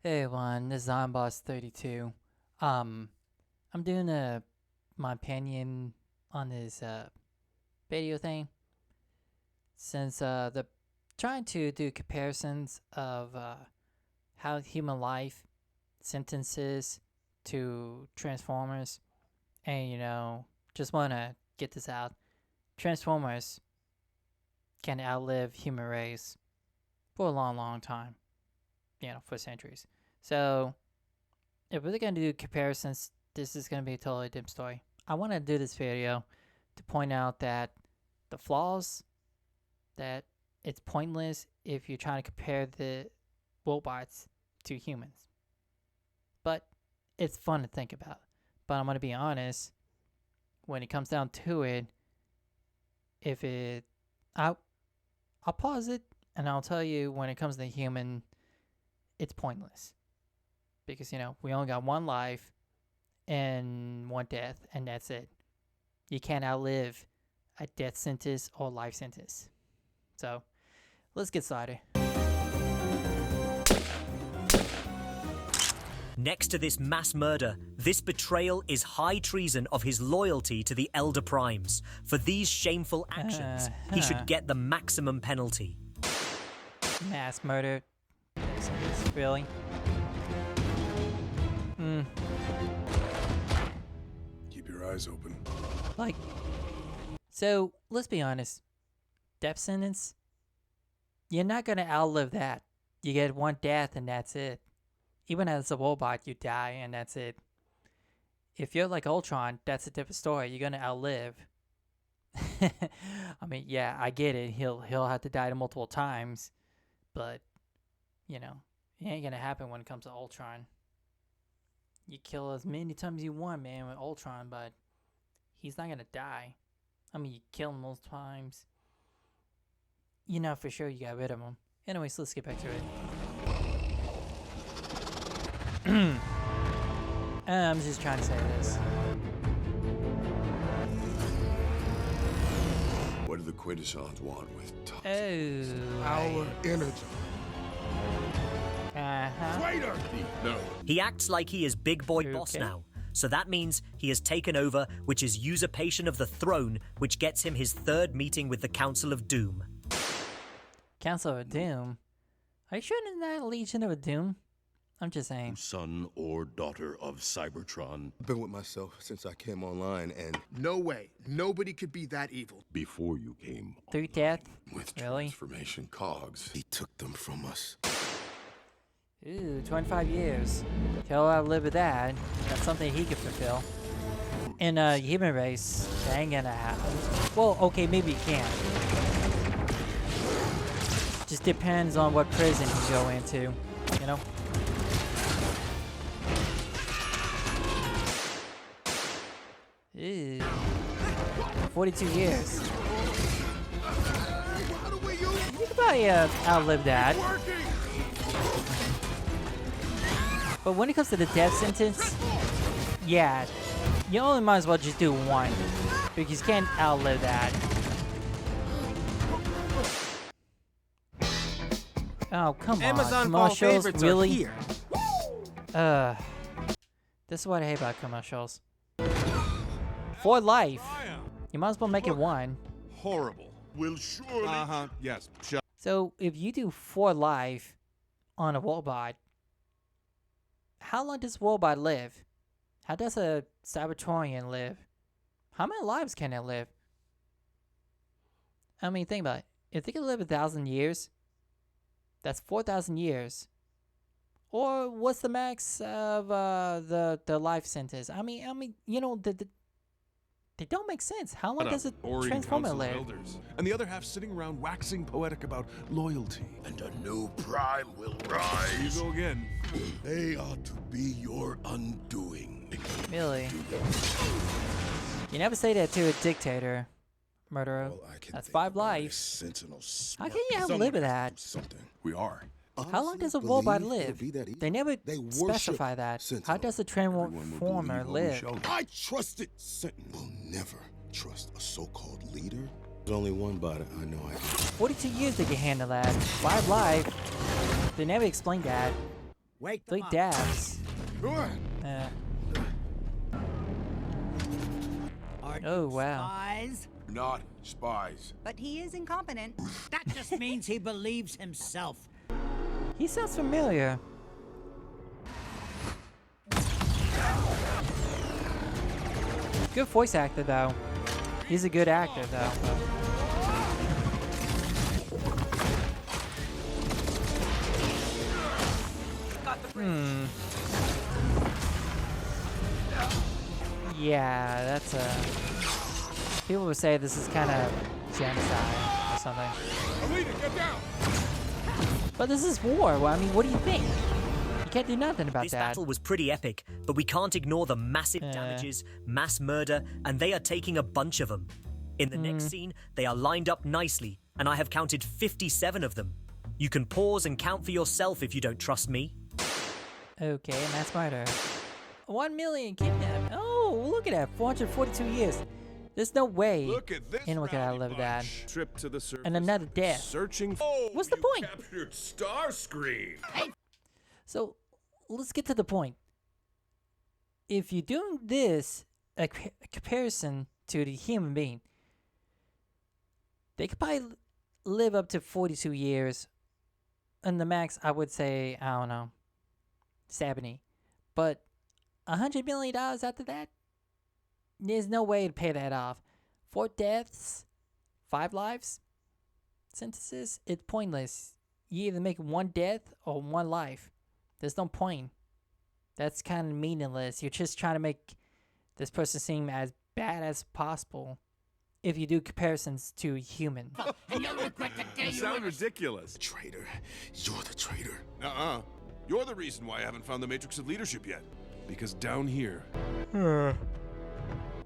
Hey everyone, this is Boss32. I'm doing my opinion on this video thing, since the trying to do comparisons of how human life sentences to Transformers, and just want to get this out. Transformers can outlive human race for a long time, for centuries. So if we're going to do comparisons, this is going to be a totally different story. I want to do this video to point out that the flaws, that it's pointless if you're trying to compare the robots to humans. But it's fun to think about. But I'm going to be honest, when it comes down to it, I'll pause it and I'll tell you, when it comes to human, it's pointless. Because, we only got one life and one death, and that's it. You can't outlive a death sentence or life sentence. So, let's get started. Next to this mass murder, this betrayal is high treason of his loyalty to the Elder Primes. For these shameful actions, he should get the maximum penalty. Mass murder? Really? Keep your eyes open. So, let's be honest. Death sentence? You're not going to outlive that. You get one death and that's it. Even as a robot, you die and that's it. If you're like Ultron, that's a different story. You're going to outlive. I mean, yeah, I get it. He'll have to die multiple times. But, it ain't going to happen when it comes to Ultron. You kill as many times you want, man, with Ultron, but he's not going to die. I mean, you kill him most times. For sure you got rid of him. Anyways, let's get back to it. I'm just trying to say this. What do the Quintessons want with toxic? Our energy. Uh-huh. No. He acts like he is big boy boss Okay. now. So that means he has taken over, which is usurpation of the throne, which gets him his third meeting with the Council of Doom. Council of Doom? Are you sure it's not Legion of Doom? I'm just saying. Son or daughter of Cybertron. I've been with myself since I came online, and No way. Nobody could be that evil. Before you came Through death? with Really? transformation cogs, he took them from us. Ooh, 25 years. He'll outlive with that. That's something he could fulfill. In a human race, that ain't gonna happen. Well, okay, maybe you can. Just depends on what prison you go into, Ew. 42 years. You could probably outlive that. But when it comes to the death sentence, yeah, you only might as well just do one, because you can't outlive that. Oh, come Amazon on, fall commercials, favorites really? are here. This is what I hate about commercials. For life, you might as well make it one. horrible. Will surely. Yes. Shut. So if you do for life on a robot, how long does a robot live? How does a Cybertronian live? How many lives can it live? I mean, think about it. If they can live 1,000 years, that's 4,000 years. Or what's the max of the life sentence? I mean, they don't make sense. How long does a Transformer live? And the other half sitting around waxing poetic about loyalty. And a new prime will You rise. go again. They are to be your undoing. Really? You never say that to a dictator, murderer. That's 5 lives. Sentinel How can you outlive that? something. We are. How long does a robot live? They never specify that. How does a Transformer live? I trusted Sentinel. Will never trust a so-called leader. There's only one bot I know I can. 42 years they can handle that. 5 lives. They never explained that. Wake them Like up. dabs. Are Oh, you wow. spies? Not spies. But he is incompetent. That just means he believes himself. He sounds familiar. Good voice actor, though. He's a good actor, though. Yeah, that's people would say this is kind of genocide or something. Alita, get down! But this is war. Well, I mean, what do you think? You can't do nothing about This that. battle was pretty epic, but we can't ignore the massive damages, mass murder, and they are taking a bunch of them. In the next scene, they are lined up nicely, and I have counted 57 of them. You can pause and count for yourself if you don't trust me. Okay, mass murder. 1 million kidnapped. Oh, look at that. 442 years. There's no way Look at this anyone could rowdy outlive that. bunch. Trip to the surface. And another death. Searching. What's the point? Captured Starscream. So, let's get to the point. If you're doing this, a comparison to the human being, they could probably live up to 42 years. And the max, I would say, I don't know, 70. But $100 million after that? There's no way to pay that off. 4 deaths, 5 lives, sentences, it's pointless. You either make 1 death or 1 life. There's no point. That's kind of meaningless. You're just trying to make this person seem as bad as possible if you do comparisons to human. You sound ridiculous. Traitor. You're the traitor. You're the reason why I haven't found the matrix of leadership yet. Because down here.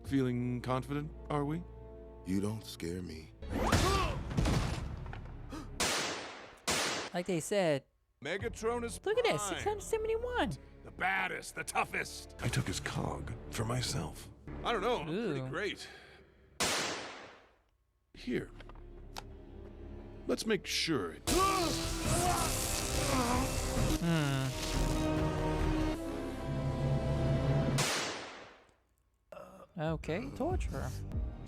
Feeling confident, are we? You don't scare me. Like they said, Megatron is look at that, prime. 671. The baddest, the toughest. I took his cog for myself. I don't know, pretty Ooh. great. Here. Let's make sure it... Okay, torture.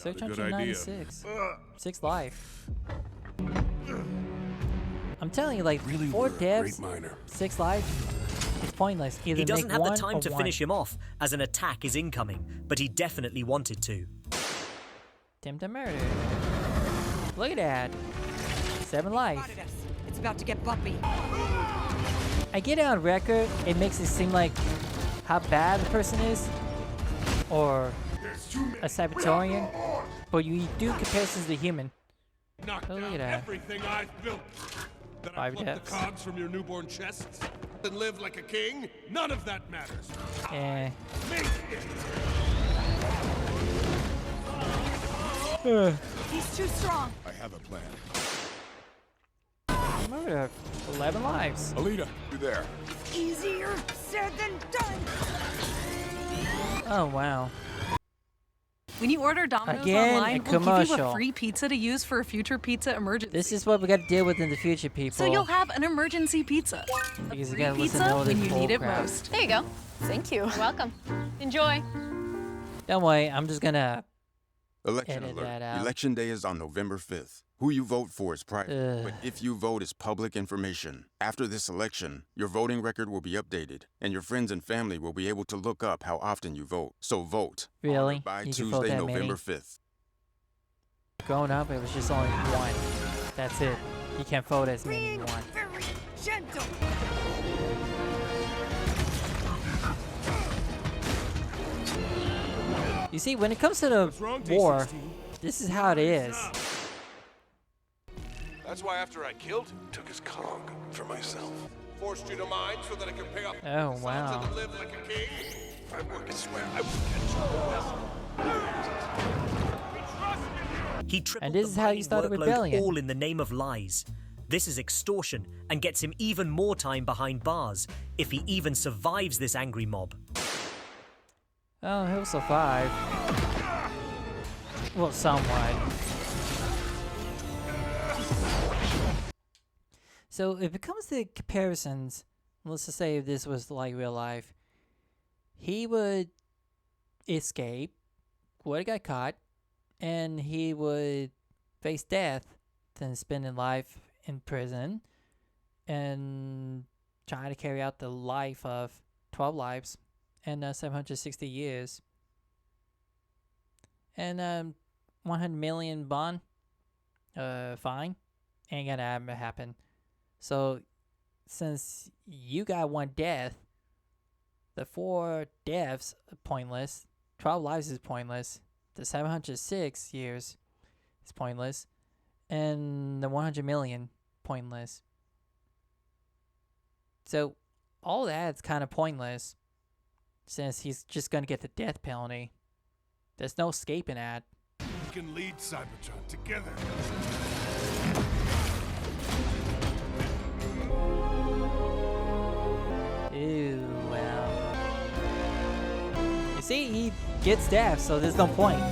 Not a good idea. 696. 6 life. I'm telling you, like, Really 4 were a deaths, great miner. 6 life, it's pointless. Either He doesn't make have the one time or to one. finish him off, as an attack is incoming, but he definitely wanted to. Attempt to murder. Look at that. 7 life. Spotted us. It's about to get bumpy. I get it on record, it makes it seem like how bad the person is, or a Cybertorian, but you do comparisons to human. Knock Oh, look down at that. everything I've built. That 5 I pluck deaths. the cogs from your newborn chests and live like a king? None of that matters. Eh. Make it. He's too strong. I have a plan. Murder. 11 lives. Alita, you there? Easier said than done. Oh, wow. When you order Domino's Again, online, a we'll give you commercial. a free pizza to use for a future pizza emergency. This is what we gotta deal with in the future, people. so you'll have an emergency pizza. because you Free gotta listen pizza to all this when you need it bullcrap. most. There you go. Thank you. You're welcome. Enjoy. Don't worry, I'm just gonna Election edit alert. that out. Election day is on November 5th. Who you vote for is private, Ugh. but if you vote is public information. After this election, your voting record will be updated, and your friends and family will be able to look up how often you vote. So vote. on or Really? by You can vote Tuesday, that many? November 5th. Growing up, it was just only 1. That's it. You can't vote as many as Being you want. very gentle. You see, when it comes to the wrong, war, D16? this is how it is. That's why after I killed him, took his cog for myself. Forced you to mine so that I could pay off Oh, wow. and live like a king. I work and swear I will get you. He tripled And this the is how you mining start a workload rebellion. all in the name of lies. This is extortion and gets him even more time behind bars if he even survives this angry mob. Oh, he'll survive. Well, somewhat. So if it comes to comparisons let's just say if this was like real life, he would escape, would have got caught, and he would face death, then spending life in prison, and trying to carry out the life of 12 lives and 760 years. And 100 million bond, fine, ain't gonna happen. So since you got one death, the 4 deaths are pointless, 12 lives is pointless, the 706 years is pointless, and the 100 million pointless. So all that's kind of pointless since he's just gonna get the death penalty. There's no escaping that. We can lead Cybertron together. Ew, well. You see, he gets death, so there's no point.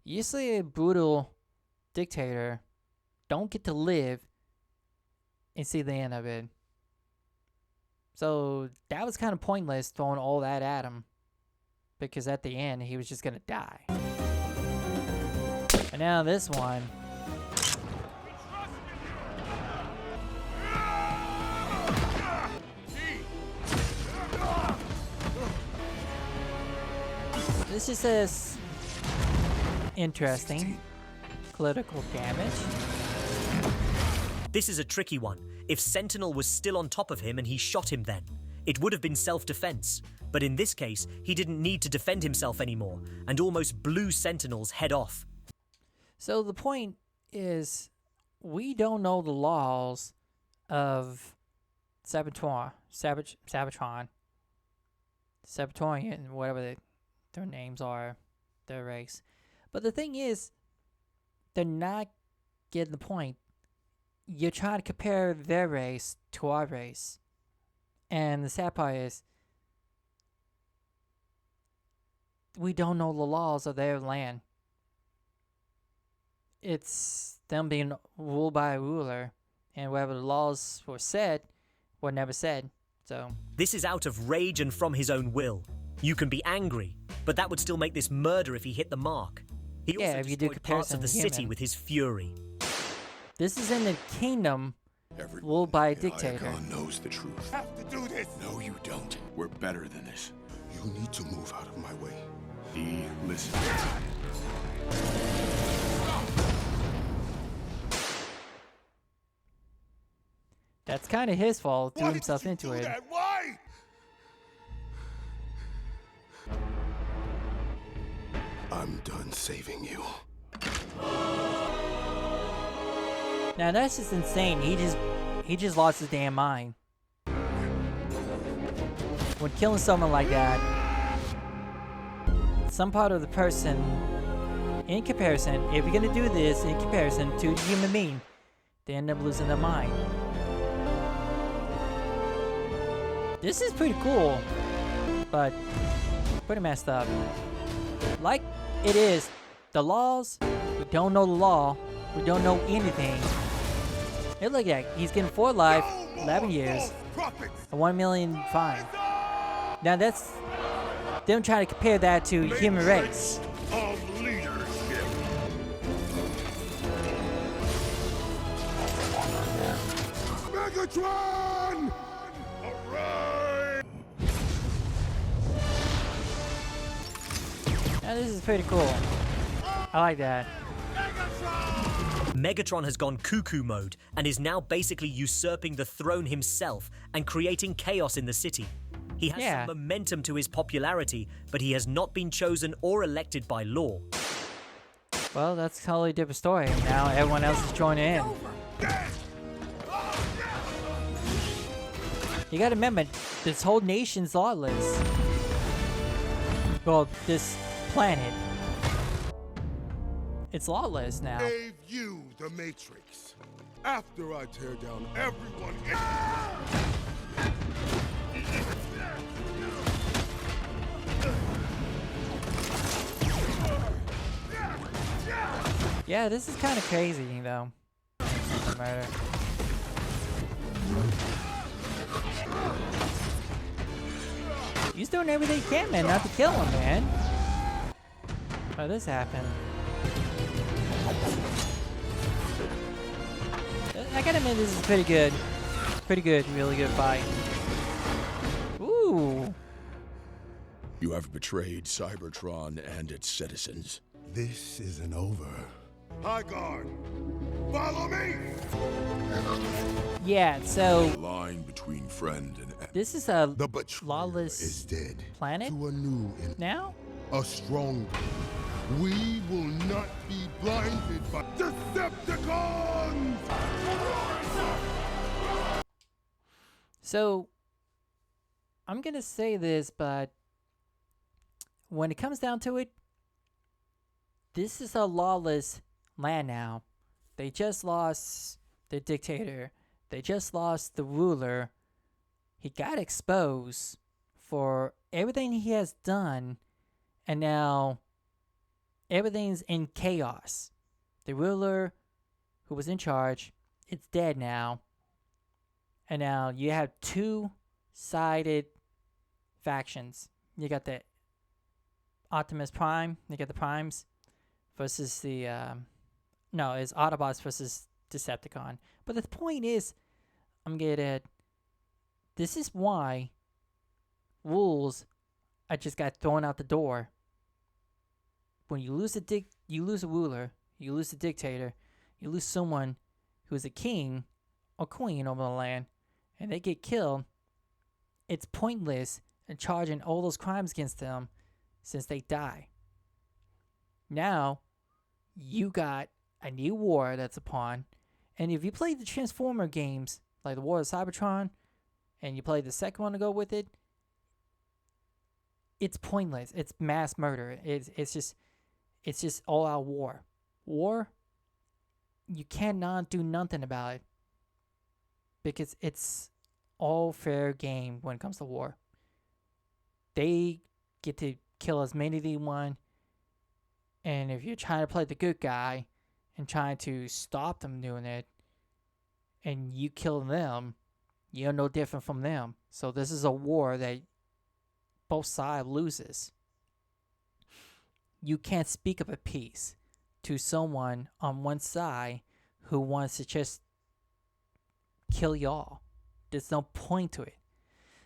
Usually a brutal dictator don't get to live and see the end of it. So that was kind of pointless throwing all that at him, because at the end he was just gonna die. And now this one, this just says interesting political damage. This is a tricky one. If Sentinel was still on top of him and he shot him then, it would have been self-defense. But in this case, he didn't need to defend himself anymore and almost blew Sentinel's head off. So the point is, we don't know the laws of Saboteur, Saboteur, Sabotorian, whatever their names are, their race. But the thing is, they're not getting the point. You're trying to compare their race to our race. And the sad part is, we don't know the laws of their land. It's them being ruled by a ruler, and whatever the laws were said were never said. So this is out of rage and from his own will. You can be angry, but that would still make this murder if he hit the mark. He also if you do destroyed parts of the comparison city human. with his fury. This is in the kingdom ruled by a dictator. Iacon knows the truth. Have to do this. No, you don't. We're better than this. You need to move out of my way. E, listen. That's kind of his fault, threw Why himself did you into do it. that? Why? I'm done saving you. Now that's just insane. He just lost his damn mind. When killing someone like that, some part of the person, in comparison, if you're gonna do this in comparison to a human being, they end up losing their mind. This is pretty cool, but pretty messed up. Like it is, the laws, we don't know the law, we don't know anything. Hey, look at he's getting 4 life, 11 years, a 1 million fine. Now that's them trying to compare that to human race. Of leadership. Megatron! Alright. Now this is pretty cool. I like that. Megatron has gone cuckoo mode and is now basically usurping the throne himself and creating chaos in the city. He has some momentum to his popularity, but he has not been chosen or elected by law. Well, that's a totally different story. Now everyone else is joining in. You gotta remember, this whole nation's lawless. Well, this planet. It's lawless now. Gave you the Matrix. After I tear down everyone. Yeah, this is kind of crazy, though. Murder. He's doing everything he can, man, not to kill him, man. Oh, this happened. I gotta admit, this is pretty good. Pretty good, really good fight. Ooh. You have betrayed Cybertron and its citizens. This isn't over. High Guard, follow me! Yeah, so The line between friend and enemy. this is a The betrayer lawless is dead. planet To a new now? a strong. We will not be blinded by Decepticons! So, I'm gonna say this, but when it comes down to it, this is a lawless land now. They just lost the dictator. They just lost the ruler. He got exposed for everything he has done, and now everything's in chaos. The ruler who was in charge, it's dead now. And now you have two-sided factions. You got the Optimus Prime, you got the Primes versus the no, it's Autobots versus Decepticon. But the point is, I'm getting at, this is why rules I just got thrown out the door. When you lose you lose a ruler, you lose a dictator, you lose someone who's a king or queen over the land, and they get killed, it's pointless in charging all those crimes against them since they die. Now, you got a new war that's upon, and if you play the Transformer games, like the War of Cybertron, and you play the second one to go with it, it's pointless. It's mass murder. It's just all-out war. War, you cannot do nothing about it because it's all fair game when it comes to war. They get to kill as many as they want, and if you're trying to play the good guy and trying to stop them doing it, and you kill them, you're no different from them. So this is a war that both sides loses. You can't speak of a peace to someone on one side who wants to just kill y'all. There's no point to it.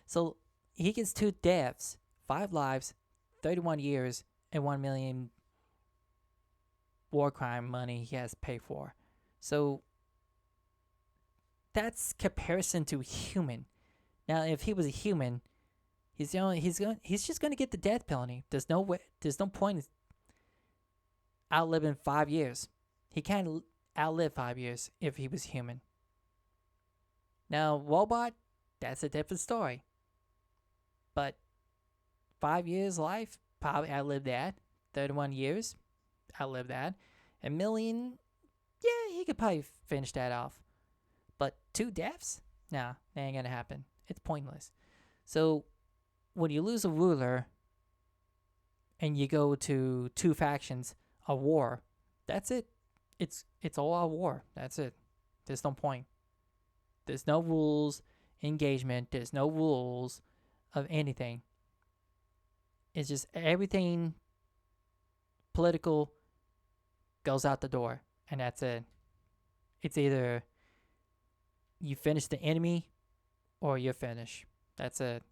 So he gets 2 deaths, 5 lives, 31 years, and 1 million war crime money he has to pay for. So that's comparison to human. Now, if he was a human, he's just going to get the death penalty. There's no point in outliving 5 years. He can't outlive 5 years if he was human. Now, robot, that's a different story. But 5 years life, probably outlived that. 31 years, outlived that. A million, yeah, he could probably finish that off. But 2 deaths? Nah, that ain't gonna happen. It's pointless. So, when you lose a ruler and you go to 2 factions, a war, that's it. It's all out war. That's it. There's no point. There's no rules, engagement. There's no rules of anything. It's just everything political goes out the door, and that's it. It's either you finish the enemy or you're finished. That's it.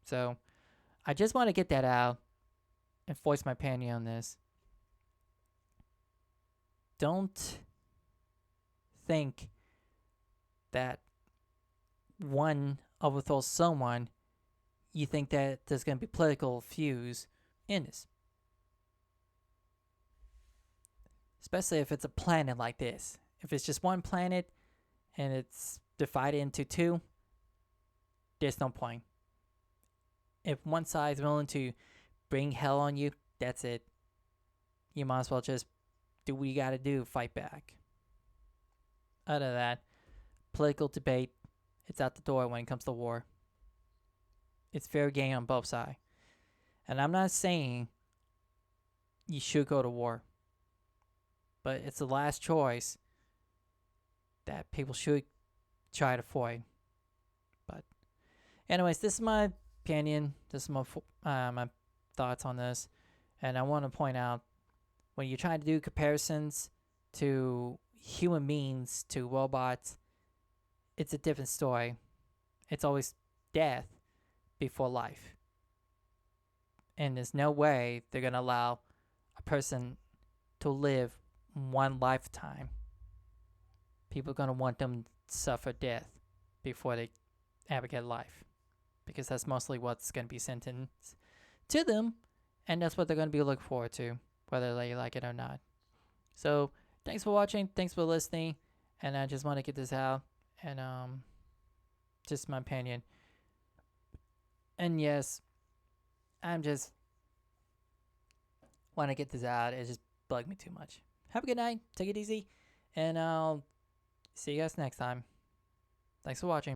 So I just want to get that out and voice my opinion on this. Don't think that one overthrows someone, you think that there's going to be political fuse in this. Especially if it's a planet like this. If it's just one planet and it's divided into 2, there's no point. If one side is willing to bring hell on you, that's it. You might as well just do what you gotta do, fight back. Other than that, political debate, it's out the door when it comes to war. It's fair game on both sides. And I'm not saying you should go to war. but it's the last choice that people should try to avoid. But anyways, this is my opinion. This is my thoughts on this. And I want to point out, when you're trying to do comparisons to human beings to robots, it's a different story. It's always death before life. And there's no way they're going to allow a person to live one lifetime. People are going to want them to suffer death before they ever get life, because that's mostly what's going to be sentenced to them, and that's what they're going to be looking forward to, whether they like it or not. So thanks for watching, thanks for listening, and I just want to get this out, and just my opinion. And yes, I'm just want to get this out. It just bugged me too much. Have a good night, take it easy, and I'll see you guys next time. Thanks for watching.